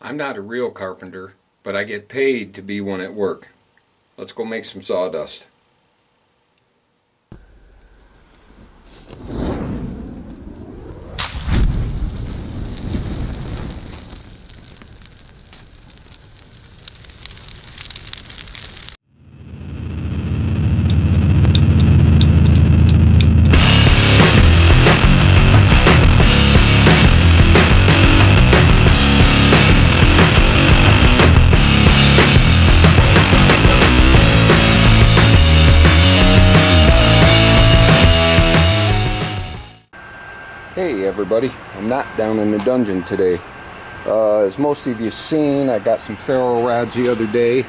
I'm not a real carpenter, but I get paid to be one at work. Let's go make some sawdust. Hey everybody, I'm not down in the dungeon today. As most of you seen, I got some ferro rods the other day,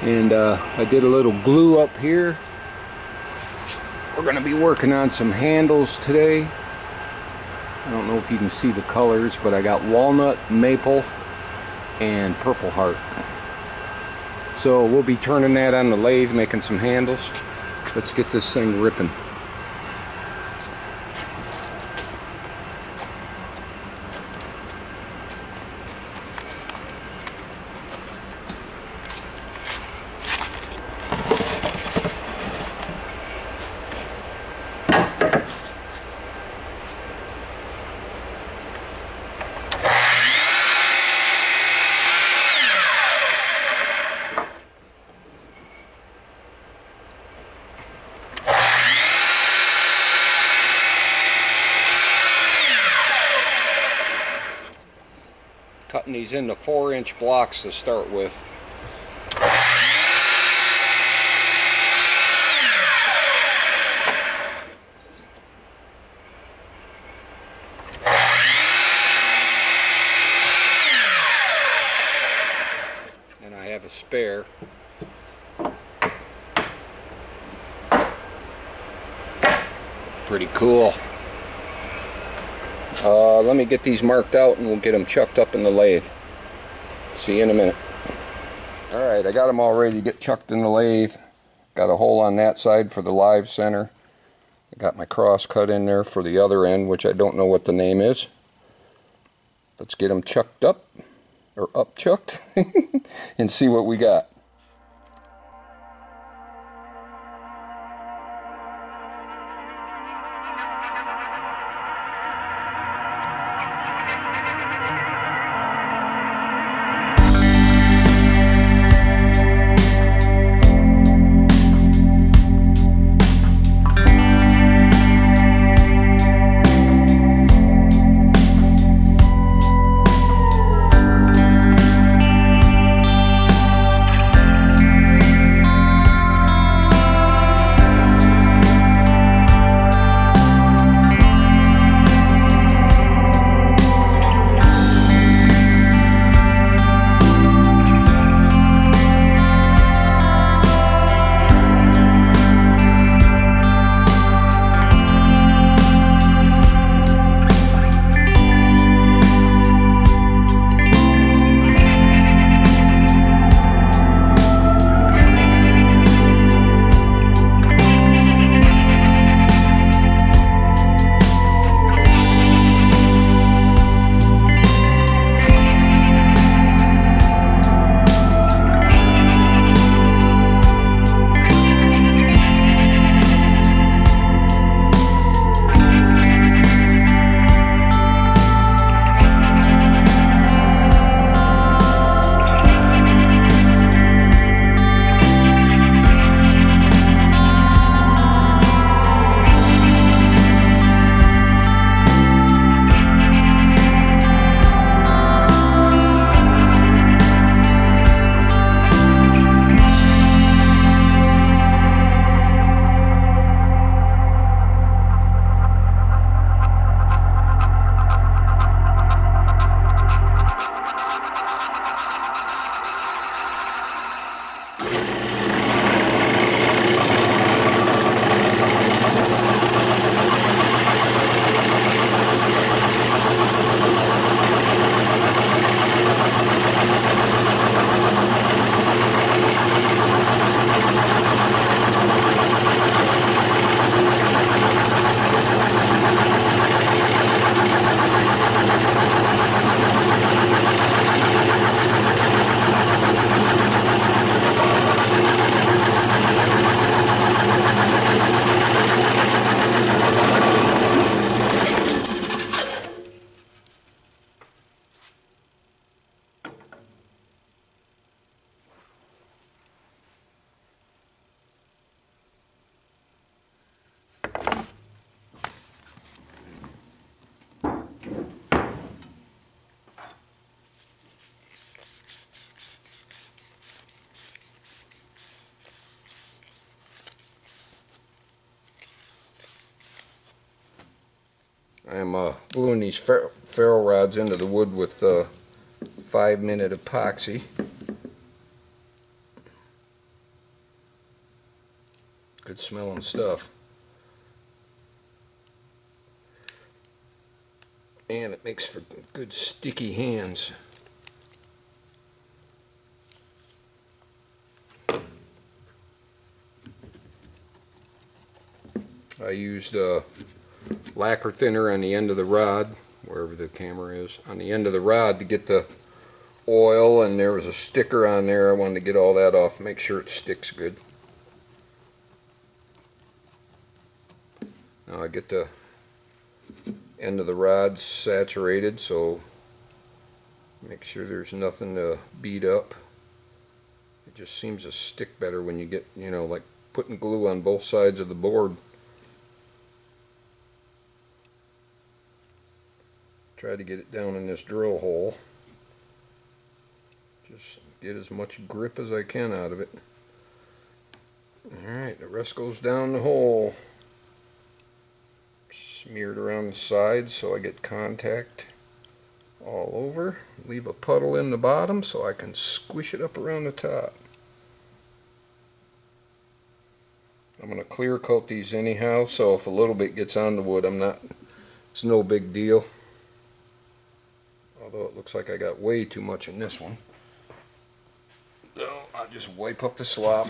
and I did a little glue up here. We're going to be working on some handles today. I don't know if you can see the colors, but I got walnut, maple, and purple heart. So we'll be turning that on the lathe, making some handles. Let's get this thing ripping. Cutting these into 4-inch blocks to start with. And I have a spare. Pretty cool. Let me get these marked out and we'll get them chucked up in the lathe. See you in a minute. Alright, I got them all ready to get chucked in the lathe. Got a hole on that side for the live center. I got my cross cut in there for the other end, which I don't know what the name is. Let's get them chucked up, or up chucked, and see what we got. I'm gluing these ferro rods into the wood with 5-minute epoxy. Good smelling stuff. And it makes for good sticky hands. I used lacquer thinner on the end of the rod, wherever the camera is, on the end of the rod to get the oil, and there was a sticker on there. I wanted to get all that off, make sure it sticks good. Now I get the end of the rod saturated, so make sure there's nothing to beat up. It just seems to stick better when you get, you know, like putting glue on both sides of the board. Try to get it down in this drill hole. Just get as much grip as I can out of it. Alright, the rest goes down the hole. Smeared around the sides so I get contact all over. Leave a puddle in the bottom so I can squish it up around the top. I'm going to clear coat these anyhow, so if a little bit gets on the wood, it's no big deal. Although it looks like I got way too much in this one. So I'll just wipe up the slop.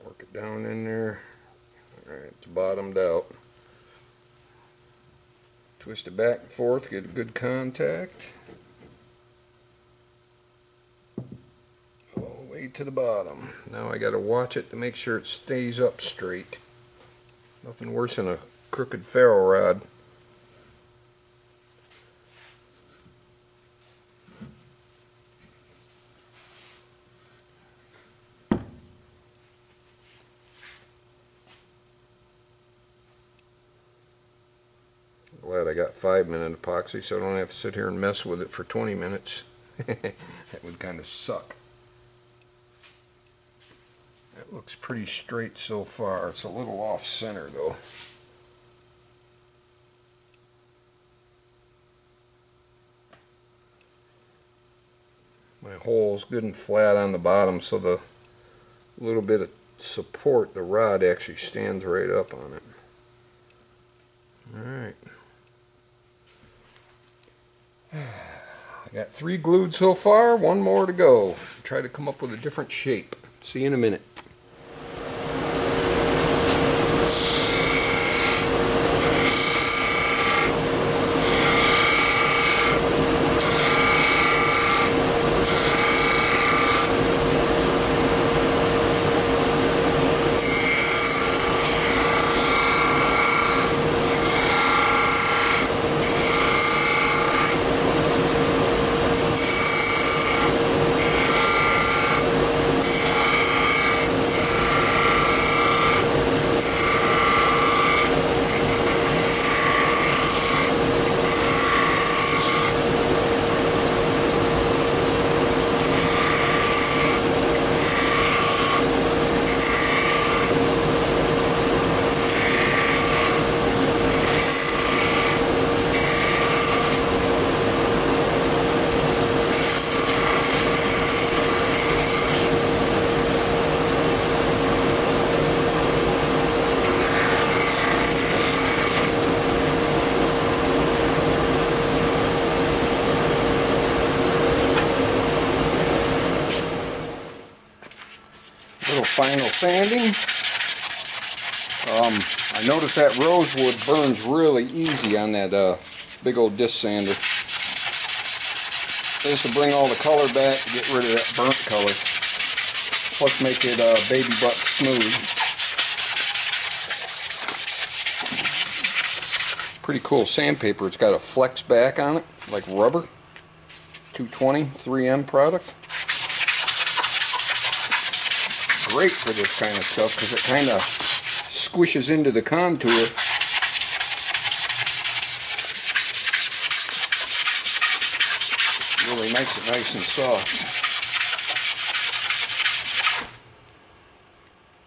Work it down in there. Alright, it's bottomed out. Twist it back and forth, get a good contact. All the way to the bottom. Now I gotta watch it to make sure it stays up straight. Nothing worse than a crooked ferro rod. Glad I got 5-minute epoxy so I don't have to sit here and mess with it for 20 minutes. That would kind of suck. That looks pretty straight so far. It's a little off center though. My hole's good and flat on the bottom, so the little bit of support, the rod actually stands right up on it. Alright. I got 3 glued so far, 1 more to go. Try to come up with a different shape. See you in a minute. Final sanding. I noticed that rosewood burns really easy on that big old disc sander. This will bring all the color back to get rid of that burnt color. Plus make it baby butt smooth. Pretty cool sandpaper. It's got a flex back on it, like rubber. 220 3M product. Great for this kind of stuff because it kind of squishes into the contour. Really makes it nice and soft.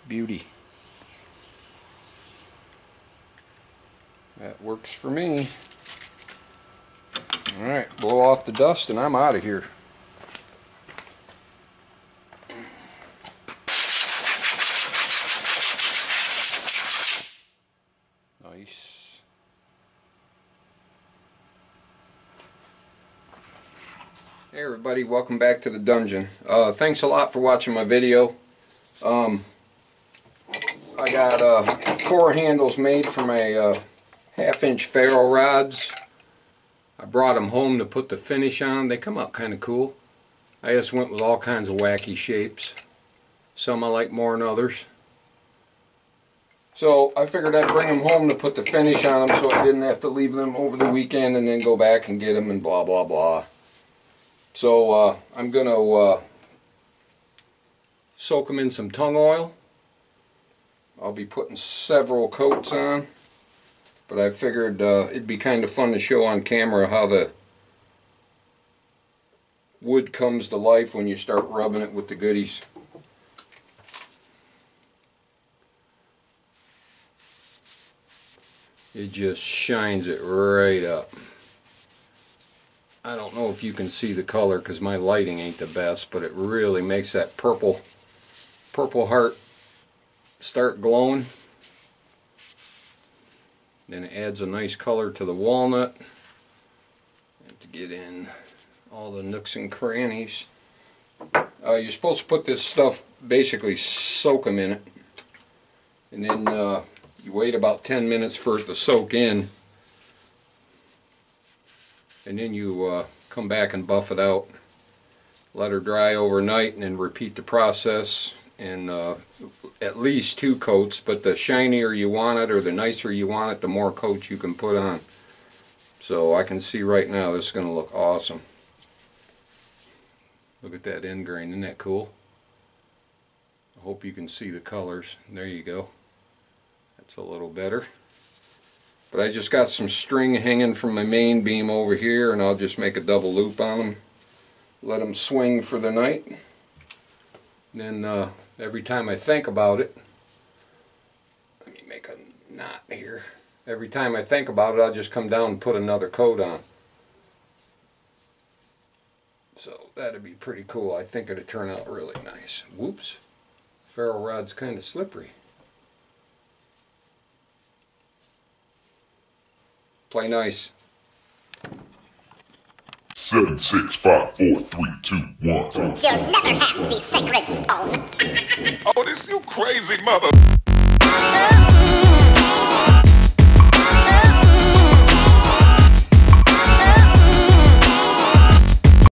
beauty. That works for me. Alright, blow off the dust and I'm out of here. Nice. Hey everybody, welcome back to the dungeon. Thanks a lot for watching my video. I got 4 handles made for my 1/2-inch ferro rods. I brought them home to put the finish on. They come out kind of cool. I just went with all kinds of wacky shapes. Some I like more than others. So I figured I'd bring them home to put the finish on them so I didn't have to leave them over the weekend and then go back and get them and blah blah blah. So I'm going to soak them in some tung oil. I'll be putting several coats on. But I figured it'd be kind of fun to show on camera how the wood comes to life when you start rubbing it with the goodies. It just shines it right up. I don't know if you can see the color because my lighting ain't the best, but it really makes that purple heart start glowing. Then it adds a nice color to the walnut. Have to get in all the nooks and crannies. You're supposed to put this stuff, basically soak them in it. And then you wait about 10 minutes for it to soak in. And then you come back and buff it out. Let her dry overnight and then repeat the process. And at least 2 coats, but the shinier you want it or the nicer you want it, the more coats you can put on. So I can see right now this is going to look awesome. Look at that end grain, isn't that cool? I hope you can see the colors. There you go. That's a little better. But I just got some string hanging from my main beam over here, and I'll just make a double loop on them. Let them swing for the night. Then every time I think about it, let me make a knot here. Every time I think about it, I'll just come down and put another coat on. So that'd be pretty cool. I think it'd turn out really nice. Whoops. Ferro rod's kind of slippery. Play nice. 7, 6, 5, 4, 3, 2, 1. You'll never have the sacred stone. Oh, this you crazy mother.